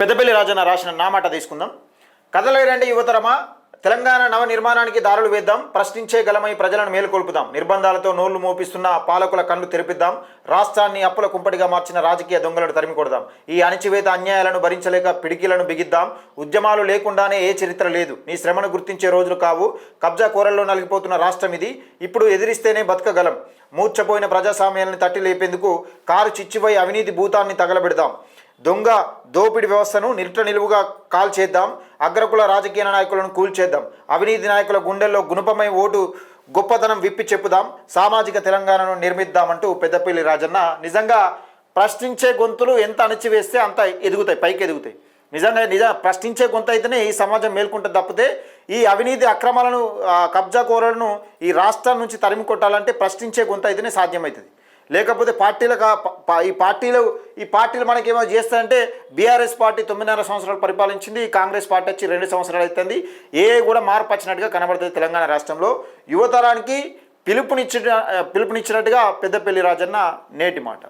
పెద్దపల్లి రాజన్న రాసిన నా మాట తీసుకుందాం. కదలేరండి యువతరమా, తెలంగాణ నవ నిర్మాణానికి దారులు వేద్దాం, ప్రశ్నించే గలమై ప్రజలను మేలుకొల్పుదాం, నిర్బంధాలతో నోళ్లు మోపిస్తున్న పాలకుల కళ్ళు తెరిపిద్దాం, రాష్ట్రాన్ని అప్పుల కుంపటిగా మార్చిన రాజకీయ దొంగలను తరిమి కొడదాం, ఈ అణచివేత అన్యాయాలను భరించలేక పిడికిలను బిగిద్దాం, ఉద్యమాలు లేకుండానే ఏ చరిత్ర లేదు, నీ శ్రమను గుర్తించే రోజులు కావు, కబ్జా కోరల్లో నలిగిపోతున్న రాష్ట్రం ఇది, ఇప్పుడు ఎదిరిస్తేనే బతకగలం, మూర్ఛపోయిన ప్రజాస్వామ్యాలను తట్టి లేపేందుకు కారు చిచ్చిపోయి అవినీతి భూతాన్ని తగలబెడదాం, దొంగ దోపిడి వ్యవస్థను నిలువుగా కాల్చేద్దాం, అగ్రకుల రాజకీయ నాయకులను కూల్చేద్దాం, అవినీతి నాయకుల గుండెల్లో గుణపమై ఓటు గొప్పతనం విప్పి చెప్పుదాం, సామాజిక తెలంగాణను నిర్మిద్దామంటూ పెద్దపల్లి రాజన్న నిజంగా ప్రశ్నించే గొంతులు ఎంత అణచివేస్తే అంత ఎదుగుతాయి, పైకి ఎదుగుతాయి. నిజంగా ప్రశ్నించే గొంతు అయితేనే ఈ సమాజం మేల్కొంటుంది తప్పితే ఈ అవినీతి అక్రమాలను కబ్జా కోరలను ఈ రాష్ట్రం నుంచి తరిమి కొట్టాలంటే ప్రశ్నించే గొంతు అయితేనే సాధ్యమవుతుంది. లేకపోతే ఈ పార్టీలు మనకేమో చేస్తాయంటే బీఆర్ఎస్ పార్టీ 9.5 సంవత్సరాలు పరిపాలించింది, కాంగ్రెస్ పార్టీ వచ్చి 2 సంవత్సరాలు అవుతుంది, కూడా మార్పు వచ్చినట్టుగా కనబడుతుంది తెలంగాణ రాష్ట్రంలో. యువతరానికి పిలుపునిచ్చినట్టుగా పెద్దపల్లి రాజన్న నేటి మాట.